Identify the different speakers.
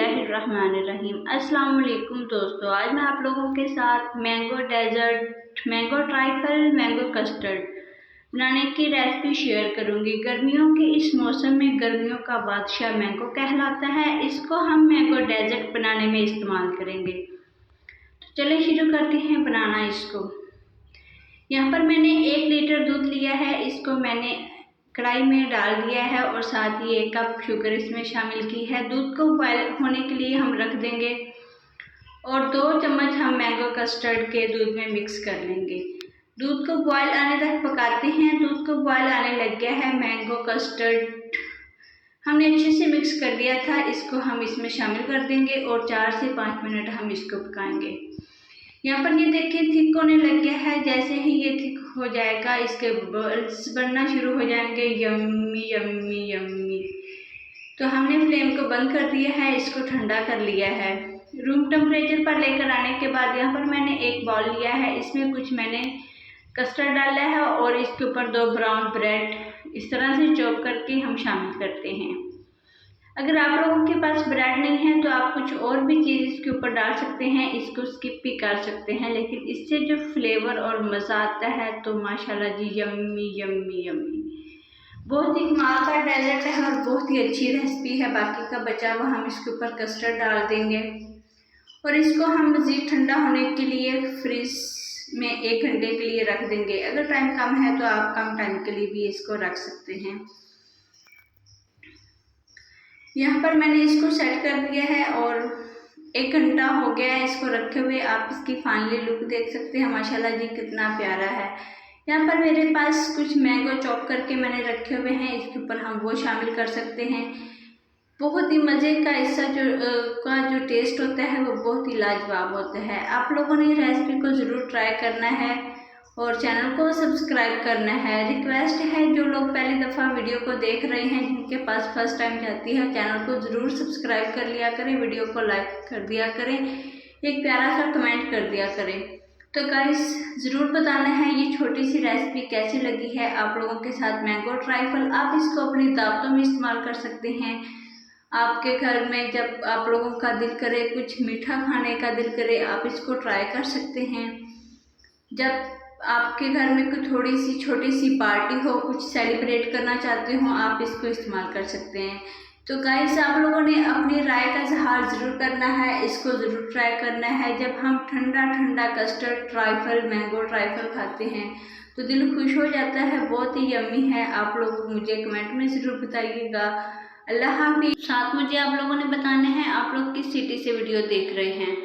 Speaker 1: बिस्मिल्लाहिर्रहमानिर्रहीम। अस्सलाम वालेकुम दोस्तों, आज मैं आप लोगों के साथ mango dessert, mango trifle, mango custard बनाने की रेसिपी शेयर करूंगी। गर्मियों के इस मौसम में गर्मियों का बादशाह मैंगो कहलाता है। इसको हम मैंगो डेजर्ट बनाने में इस्तेमाल करेंगे। तो चलिए शुरू करते हैं बनाना इसको। यहाँ पर मैंने 1 लीटर दूध लिया है। इसको मैंने कढ़ाई में डाल दिया है और साथ ही 1 कप शुगर इसमें शामिल की है। दूध को बॉयल होने के लिए हम रख देंगे और 2 चम्मच हम मैंगो कस्टर्ड के दूध में मिक्स कर लेंगे। दूध को बॉयल आने तक पकाते हैं। दूध को बॉयल आने लग गया है। मैंगो कस्टर्ड हमने अच्छे से मिक्स कर दिया था। इसको हम इसमें शामिल कर देंगे और 4 से 5 मिनट हम इसको पकाएंगे। यहाँ पर ये देखिए थिक होने लग गया है। जैसे ही ये थिक हो जाएगा इसके बबल्स बनना शुरू हो जाएंगे। Yummy yummy yummy. तो हमने फ्लेम को बंद कर दिया है। इसको ठंडा कर लिया है। रूम टेम्परेचर पर लेकर आने के बाद यहाँ पर मैंने एक बाउल लिया है। इसमें कुछ मैंने कस्टर्ड डाला है और इसके ऊपर 2 ब्राउन ब्रेड इस तरह से चॉप करके हम शामिल करते हैं। अगर आप लोगों के पास ब्रेड नहीं है तो आप कुछ और भी चीज़ इसके ऊपर डाल सकते हैं। इसको स्किप भी कर सकते हैं, लेकिन इससे जो फ्लेवर और मज़ा आता है तो माशाल्लाह जी यम्मी यम्मी यम्मी। बहुत ही कमाल का डेजर्ट है और बहुत ही अच्छी रेसिपी है। बाकी का बचा हुआ हम इसके ऊपर कस्टर्ड डाल देंगे और इसको हम मज़ीद ठंडा होने के लिए फ्रिज में 1 घंटे के लिए रख देंगे। अगर टाइम कम है तो आप कम टाइम के लिए भी इसको रख सकते हैं। यहाँ पर मैंने इसको सेट कर दिया है और 1 घंटा हो गया है इसको रखे हुए। आप इसकी फाइनली लुक देख सकते हैं। माशाल्लाह जी कितना प्यारा है। यहाँ पर मेरे पास कुछ मैंगो चॉप करके मैंने रखे हुए हैं। इसके ऊपर हम वो शामिल कर सकते हैं। बहुत ही मज़े का इसका जो टेस्ट होता है वो बहुत ही लाजवाब होता है। आप लोगों ने रेसिपी को ज़रूर ट्राई करना है और चैनल को सब्सक्राइब करना है। रिक्वेस्ट है जो लोग पहली दफ़ा वीडियो को देख रहे हैं, जिनके पास फर्स्ट टाइम जाती है, चैनल को ज़रूर सब्सक्राइब कर लिया करें, वीडियो को लाइक कर दिया करें, एक प्यारा सा कमेंट कर दिया करें। तो गाइस ज़रूर बताना है ये छोटी सी रेसिपी कैसी लगी है आप लोगों के साथ। मैंगो ट्राइफल आप इसको अपनी दावतों में इस्तेमाल कर सकते हैं। आपके घर में जब आप लोगों का दिल करे, कुछ मीठा खाने का दिल करे, आप इसको ट्राई कर सकते हैं। जब आपके घर में कोई थोड़ी सी छोटी सी पार्टी हो, कुछ सेलिब्रेट करना चाहते हो, आप इसको इस्तेमाल कर सकते हैं। तो गाइस आप लोगों ने अपनी राय का इज़हार ज़रूर करना है, इसको ज़रूर ट्राई करना है। जब हम ठंडा ठंडा कस्टर्ड ट्राइफल, मैंगो ट्राइफल खाते हैं तो दिल खुश हो जाता है। बहुत ही यम्मी है। आप लोग मुझे कमेंट में ज़रूर बताइएगा। अल्लाह हाफ़िज़। साथ मुझे आप लोगों ने बताना है आप लोग किस सिटी से वीडियो देख रहे हैं।